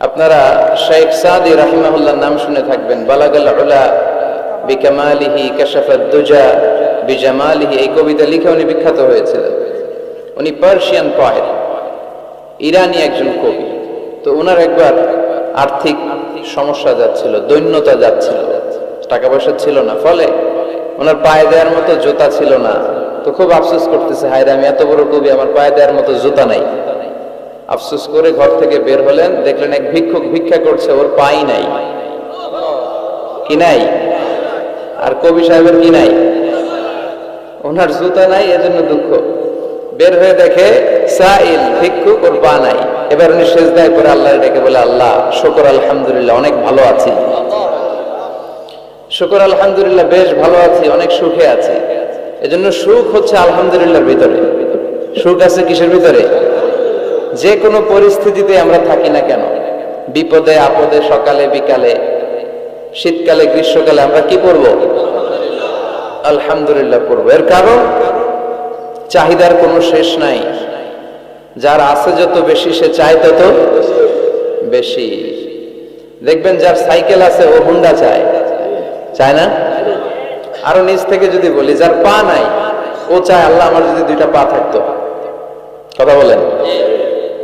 আপনারা শেখ সাদি রাহিমাহুল্লাহর নাম শুনে থাকবেন। বালাগাল উলা বিকামালিহি কাশাফাদ দুজা বিজামালিহি, এই কবিতা লিখে উনি বিখ্যাত হয়েছিলেন। উনি পার্সিয়ান পোয়েট, ইরানি একজন কবি। তো ওনার একবার আর্থিক সমস্যা যাচ্ছিল, দৈন্যতা যাচ্ছিল, টাকা পয়সা ছিল না, ফলে ওনার পায়ে দেওয়ার মতো জুতা ছিল না। তো খুব আফসোস করতেছে, হায় রে, আমি এত বড় কবি, আমার পায়ে দেওয়ার মতো জুতা নাই। আফসোস করে ঘর থেকে বের হলেন, দেখলেন এক ভিক্ষুক ভিক্ষা করছে, ওর পাই নাই। কি নাই? আর কবি সাহেবের কি নাই? ওনার জুতা নাই, এজন্য দুঃখ। বের হয়ে দেখে সাইল ভিক্ষুক, ওর পা নাই। এবার উনি সেজদায় করে আল্লাহ ডেকে বলে, আল্লাহ শুকর আলহামদুলিল্লাহ, অনেক ভালো আছি। শুকর আলহামদুলিল্লাহ, বেশ ভালো আছি, অনেক সুখে আছি। এজন্য সুখ হচ্ছে আলহামদুলিল্লাহর ভিতরে। সুখ আছে কিসের ভিতরে? যে কোনো পরিস্থিতিতে আমরা থাকি না কেন, বিপদে আপদে, সকালে বিকালে, শীতকালে গ্রীষ্মকালে, আমরা কি পড়ব? আলহামদুলিল্লাহ পড়ব। এর কারণ চাহিদার কোনো শেষ নাই। যার আছে যত বেশি, সে চায় তত বেশি। দেখবেন যার সাইকেল আছে ও হুন্ডা চায়, চায় না? আরো নিচ থেকে যদি বলি, যার পা নাই ও চায়, আল্লাহ আমার যদি দুইটা পা থাকতো। কথা বলেন?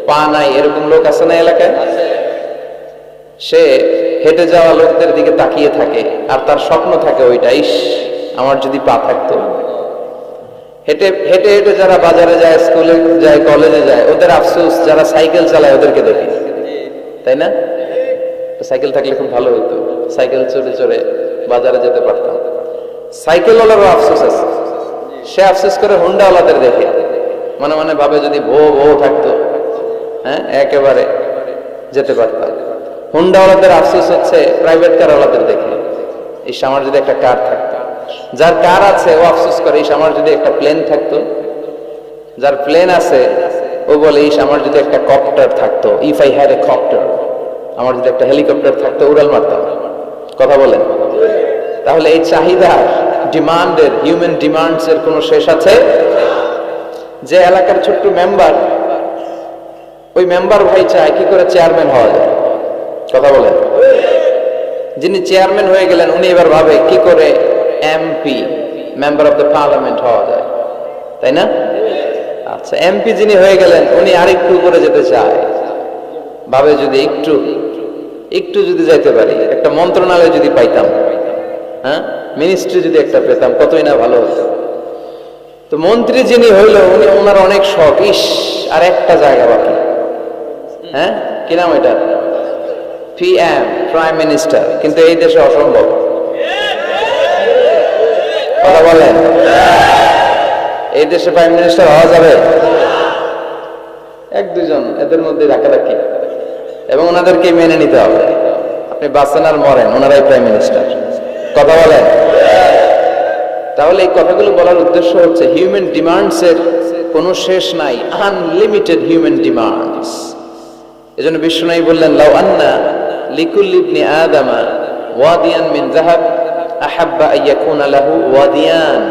পা নাই এরকম লোক আছে না এলাকায়? সে হেঁটে যাওয়া লোকদের দিকে তাকিয়ে থাকে, আর তার স্বপ্ন থাকে ওইটা, ইস আমার যদি পা থাকতো। হেঁটে হেঁটে হেঁটে যারা বাজারে যায়, স্কুলে যায়, কলেজে যায়, ওদের আফসোস যারা সাইকেল চালায় ওদেরকে দেখে, তাই না? সাইকেল থাকলে খুব ভালো হতো, সাইকেল চড়ে চড়ে বাজারে যেতে পারতাম। সাইকেলওয়ালারও আফসোস আছে, সে আফসোস করে হুন্ডাওয়ালাদের দেখে, মনে মনে ভাবে যদি ভো ভো থাকতো, হ্যাঁ একেবারে যেতে পারতাম। হুন্ডাওয়ালাদের আফসোস হচ্ছে প্রাইভেট কারওয়ালাদের দেখে, ইস আমার যদি একটা কার থাকতো। যার কার আছে ও আফসোস করে, ইস আমার যদি একটা প্লেন থাকতো। যার প্লেন আছে ও বলে, ইস আমার যদি একটা কপ্টার থাকতো, if I had a copter, আমার যদি একটা হেলিকপ্টার থাকতো, উড়াল মারতাম। কথা বলেন? তাহলে এই চাহিদা, ডিমান্ডের, হিউম্যান ডিমান্ডস এর কোনো শেষ আছে? যে এলাকার ছোট্ট মেম্বার, ওই মেম্বার ভাই চায় কি করে চেয়ারম্যান হওয়া যায়। কথা বলেন? যিনি চেয়ারম্যান হয়ে গেলেন, উনি এবার ভাবে কি করে MP, member of the parliament হওয়া যায়, তাই না? আচ্ছা, এমপি যিনি হয়ে গেলেন, উনি আরেকটু উপরে যেতে চায়, ভাবে যদি একটু একটু যদি যাইতে পারি, একটা মন্ত্রণালয় যদি পাইতাম, হ্যাঁ মিনিস্ট্রি যদি একটা পেতাম, কতই না ভালো হতো। তো মন্ত্রী যিনি হইল, উনি ওনার অনেক শখ, ইস আর একটা জায়গা বাকি। হ্যাঁ কি নাম এটা? PM, prime minister. কিন্তু এই দেশে অসম্ভব। কথা বলেন? এই দেশে প্রাইম মিনিস্টার হওয়া যাবে? এক দুজন এদের মধ্যে রাখারাখি, এবং ওনাদেরকে মেনে নিতে হবে। আপনি বাঁচেন আর মরেন, ওনারাই প্রাইম মিনিস্টার। কথা বলেন? তাহলে এই কথাগুলো বলার উদ্দেশ্য হচ্ছে, হিউম্যান ডিমান্ডস এর কোনো শেষ নাই, আনলিমিটেড হিউম্যান ডিমান্ডস। এজন্য বিষ্ণু বললেন, লাউ আন্না লিকুল্লি ইবনি আদামা ওয়াদিয়ান মিন যাহাব আহাব্বা আন ইয়াকুনা লাহু ওয়াদিয়ান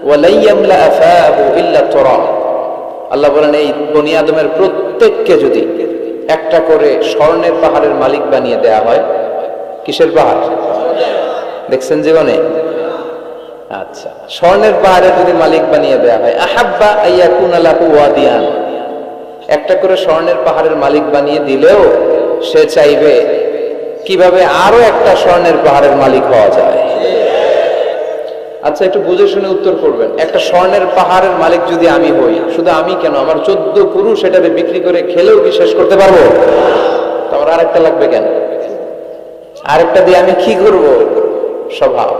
ওয়া লা ইয়ামলা আফাহু ইল্লা তুরাব। আল্লাহ বলেন, এই বনি আদমের প্রত্যেককে যদি একটা করে স্বর্ণের পাহাড়ের মালিক বানিয়ে দেয়া হয়। কিসের পাহাড় দেখছেন জীবনে? আচ্ছা, স্বর্ণের পাহাড়ের যদি মালিক বানিয়ে দেয়া হয়, আহাব্বা আন ইয়াকুনা লাহু ওয়াদিয়ান, একটা করে স্বর্ণের পাহাড়ের মালিক বানিয়ে দিলেও সে চাইবে কিভাবে আরো একটা স্বর্ণের পাহাড়ের মালিক হওয়া যায়। আচ্ছা, একটু বুঝে শুনে উত্তর করবেন। একটা স্বর্ণের পাহাড়ের মালিক যদি আমি হই, শুধু আমি কেন, আমার 14 পুরুষ এটাকে বিক্রি করে খেলেও কি শেষ করতে পারবো? তো আমার আরেকটা লাগবে কেন? আরেকটা দিয়ে আমি কি করব? স্বভাব।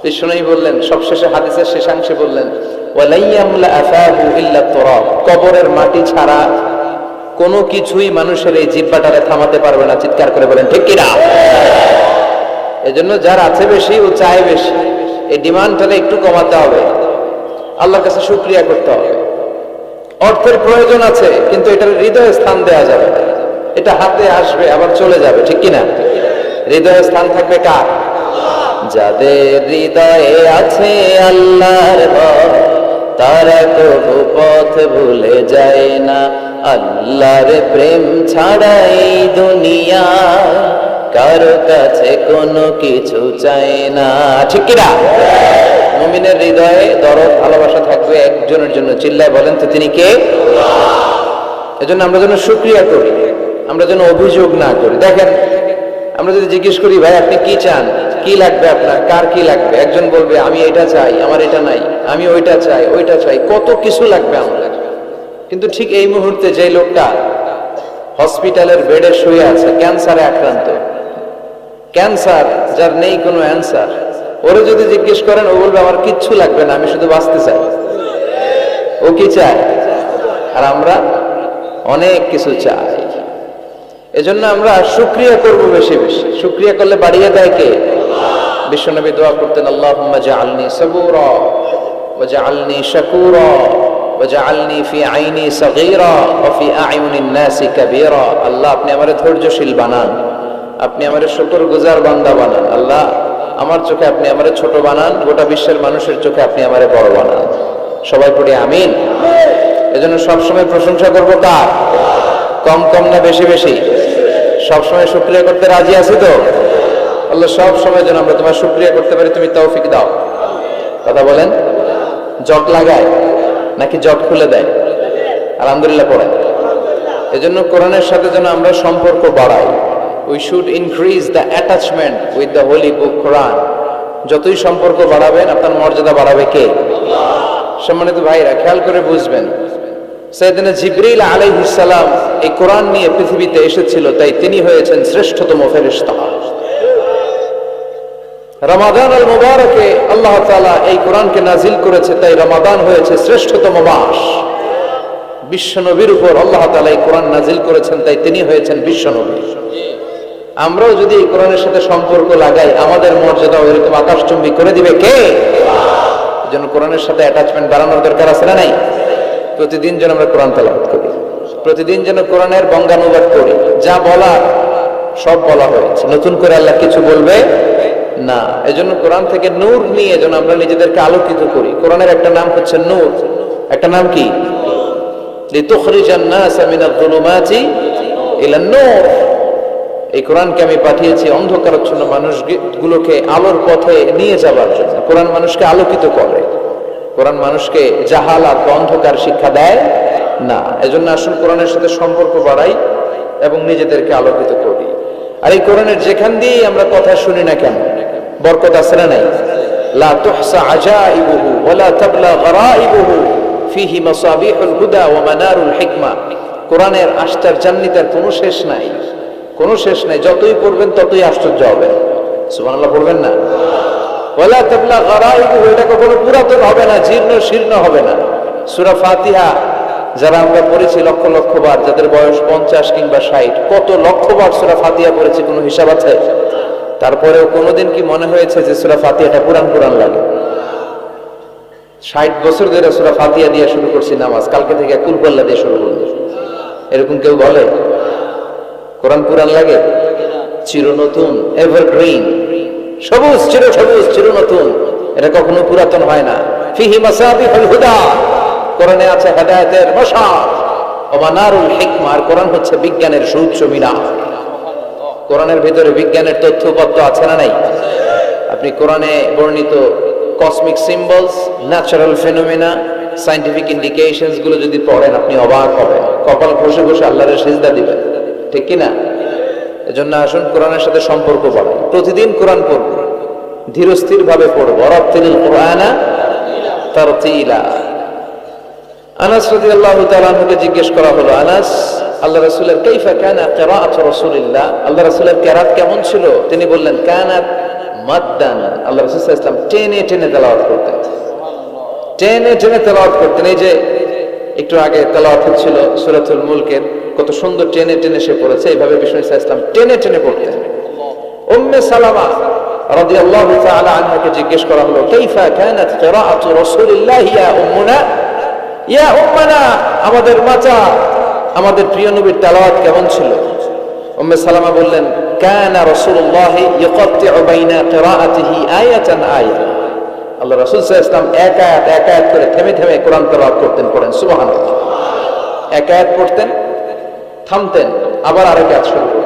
বিষ্ণু বললেন, সবশেষে হাদিসের শেষাংশে বললেন, ওয়ালা ইয়ামলা আফাহু ইল্লা তুরাব, কবরের মাটি ছাড়া কোনো কিছুই মানুষের এই জিহ্বাটারে থামাতে পারবে না। চিৎকার করে বলেন ঠিক কি না? এজন্য যার আছে বেশি, ও চায় বেশি। এই ডিমান্ডটাকে একটু কমাতে হবে, আল্লাহর কাছে শুকরিয়া করতে হবে। অর্থের প্রয়োজন আছে, কিন্তু এটার হৃদয়ে স্থান দেওয়া যাবে না। এটা হাতে আসবে আবার চলে যাবে, ঠিক কি না? হৃদয়ে স্থান থাকবে কার? যাদের হৃদয়ে আছে আল্লাহর ভয়, তারা কবু পথ ভুলে যায় না। আল্লাহর প্রেম ছাড়া এই দুনিয়া কারো কাছে কোনো কিছু চায় না, ঠিক কিনা? মুমিনের হৃদয়ে দরদ ভালোবাসা থাকবে একজনের জন্য, চিল্লায় বলেন তো তিনি কে? এজন্য আমরা যেন শুকরিয়া করি, আমরা যেন অভিযোগ না করি। দেখেন, আমরা যদি জিজ্ঞেস করি ভাই আপনি কি চান, কি লাগবে আপনার, কার কি লাগবে, একজন বলবে আমি এটা চাই, আমার এটা নাই, আমি ওইটা চাই, ওইটা চাই, কত কিছু লাগবে আমাদের। কিন্তু ঠিক এই মুহূর্তে যে লোকটা হসপিটালের বেডে শুয়ে আছে, ক্যান্সারে আক্রান্ত, ক্যান্সার যার নেই কোনো অ্যান্সার, ওরে যদি জিজ্ঞেস করেন ও বলবে আমার কিচ্ছু লাগবে না, আমি শুধু বাঁচতে চাই। ও কি চায়? আর আমরা অনেক কিছু চাই। এজন্য আমরা শুকরিয়া করব বেশি বেশি। শুকরিয়া করলে বাড়িয়ে দেয় কে? বিশ্বনবী দোয়া করতেন, আল্লাহুম্মা জাআলনি সাবুরা ওয়া জাআলনি শাকুরা ওয়া জাআলনি ফি আইনি সাগীরা ওয়া ফি আ'য়ুনিন নাসি কাবীরা। আল্লাহ আপনি আমারে ধৈর্যশীল বানান, আপনি আমারে শুকরগুজার বান্দা বানান। আল্লাহ আমার চোখে আপনি আমারে ছোট বানান, গোটা বিশ্বের মানুষের চোখে আপনি আমারে বড় বানান। সবাই পড়ি আমিন। এজন্য সবসময় প্রশংসা করবো কার? কম কম না বেশি বেশি? সবসময় শুকরিয়া করতে রাজি আছি তো? আল্লাহ সব সময় যেন আমরা তোমার শুকরিয়া করতে পারি, তুমি তৌফিক দাও। কথা বলেন, জট লাগায় নাকি জট খুলে দেয়? আলহামদুলিল্লাহ পড়ে। এজন্য কোরআনের সাথে যেন আমরা সম্পর্ক বাড়াই। We should increase the attachment with the holy book Quran. যতই সম্পর্ক বাড়াবেন আপনার মর্যাদা বাড়াবে কে? সম্মানিত ভাইরা, খেয়াল করে বুঝবেন, সাইয়েদনা জিবরিল আলাইহিস সালাম এই কোরআন নিয়ে পৃথিবীতে এসেছিল, তাই তিনি হয়েছেন শ্রেষ্ঠতম ফেরেশতা। রমাদান আল মুবারকে আল্লাহ তাআলা এই কোরআনকে নাজিল করেছে, তাই রমাদান হয়েছে শ্রেষ্ঠতম মাস। বিশ্বনবীর উপর আল্লাহ তাআলা এই কোরআন নাজিল করেছেন, তাই তিনি হয়েছেন বিশ্বনবী। আমরাও যদি এই কোরআনের সাথে সম্পর্ক লাগাই, আমাদের মর্যাদাও এরকম আকাশচুম্বী করে দিবে কে? যেন কোরআনের সাথে অ্যাটাচমেন্ট বাড়ানোর দরকার আছে না নাই? প্রতিদিন যেন আমরা কোরআন তেলাওয়াত করি, প্রতিদিন যেন কোরআনের বঙ্গানুবাদ করি। যা বলা সব বলা হয়েছে, নতুন করে আল্লাহ কিছু বলবে না। এজন্য কোরআন থেকে নূর নিয়ে যেন আমরা নিজেদেরকে আলোকিত করি। কোরআনের একটা নাম হচ্ছে নূর, একটা নাম কি? লিতুখরিজান নাসা মিনাজ যুলুমাতি ইলান নূর। এই কোরআনকে আমি পাঠিয়েছি অন্ধকারাচ্ছন্ন মানুষগুলোকে আলোর পথে নিয়ে যাবার জন্য। কোরআন মানুষকে আলোকিত করে, কোরআন মানুষকে জাহালাত বা অন্ধকার শিক্ষা দেয় না। এজন্য আসল কোরআনের সাথে সম্পর্ক বাড়াই এবং নিজেদেরকে আলোকিত করি। আর এই কোরআনের যেখান দিয়েই আমরা কথা শুনি না কেন, বরকত আছে না নাই? লা তুহসা আজাইবুহু ওয়া লা তাবলা গরাইবুহু ফিহি মাসাবিহুল হুদা ওয়া মানারুল হিকমা। কোরআনের আশ্চর্যান্বিতার কোনো শেষ নাই, কোনো শেষ নাই। যতই পড়বেন ততই আশ্চর্য হবেন। সুবহানাল্লাহ পড়বেন না? ওয়ালা তাবলা গরাইবুহু, এটা কখনো পুরাতন হবে না, জীর্ণ শীর্ণ হবে না। সূরা ফাতিহা যারা আমরা পড়েছি লক্ষ লক্ষ বার, যাদের বয়স 50 কিংবা 60, কত লক্ষ বার সূরা ফাতিহা পড়েছি, কোনো হিসাব আছে? তারপরেও কোনোদিন কি মনে হয়েছে যে সূরা ফাতিহাটা পুরান পুরান লাগে? 60 বছর ধরে সূরা ফাতিহা দিয়ে শুরু করছি নামাজ, কালকে থেকে কুল পাল্লা দিয়ে শুরু করব, এরকম কেউ বলে? কোরআন পুরান লাগে? চির নতুন, এভারগ্রিন, সবুজ, চির সবুজ, চির নতুন। এটা কখনো পুরাতন হয় না। ফিহি মাসাবিহুল হুদা, কোরআনে আছে হেদায়েতের মশাল, ওয়া মানারুল হিকমা, আর কোরআন হচ্ছে বিজ্ঞানের সুউচ্চ মিনার। কোরআনের ভিতরে বিজ্ঞানের তথ্যপত্র আছে না নাই? আপনি কোরআনে বর্ণিত cosmic symbols, natural phenomena, scientific indications গুলো যদি পড়েন আপনি অবাক হবেন, কপাল ঘষে ঘষে আল্লাহর সিজদা দিবেন, ঠিক কি না? এজন্য আসুন কোরআনের সাথে সম্পর্ক বাড়াই, প্রতিদিন কোরআন পড়ব, ধীরস্থির ভাবে পড়ব। রাত্তিলিল কুরআনা তারতিলা। আনাস রাদিয়াল্লাহু তাআলা আনহুকে জিজ্ঞেস করা হলো, আনাস, আল্লাহ রাসূলের কাইফা কানা কিরাআতু রাসূলিল্লাহ, আল্লাহ রাসূলের কিরাত কেমন ছিল? তিনি বললেন, কানাত মাদ্দান, আল্লাহ রাসূল সাল্লাল্লাহু আলাইহি ওয়াসাল্লাম টেনে টেনে তেলাওয়াত করতেন, টেনে টেনে তেলাওয়াত করতেন। এই যে একটু আগে তেলাওয়াত হচ্ছিল সূরাতুল মুলকের, কত সুন্দর টেনে টেনে সে পড়েছে। এইভাবে বিষ্ণু সাল্লাল্লাহু আলাইহি ওয়াসাল্লাম টেনে টেনে পড়তেন। উম্মে সালামা রাদিয়াল্লাহু তাআলা আনহাকে জিজ্ঞেস করা হলো, কাইফা কানাত কিরাআতু রাসূলিল্লাহ ইয়া উম্মুনা, ইয়া উম্মানা, আমাদের মাতা, আমাদের প্রিয় নবীর তেলাওয়াত কেমন ছিল? উম্মে সালামা বললেন, কানা রাসূলুল্লাহ ইয়াকাত্তিউ বাইনা কিরাআতিহি আয়াতান আয়া, আল্লাহ রাসূল সাল্লাল্লাহু আলাইহি ওয়াসাল্লাম এক আয়াত এক আয়াত করে থেমে থেমে কোরআন তেলাওয়াত করতেন। পড়েন সুবহানাল্লাহ। এক আয়াত পড়তেন, থামতেন, আবার আরেক আয়াত শুরু করতেন।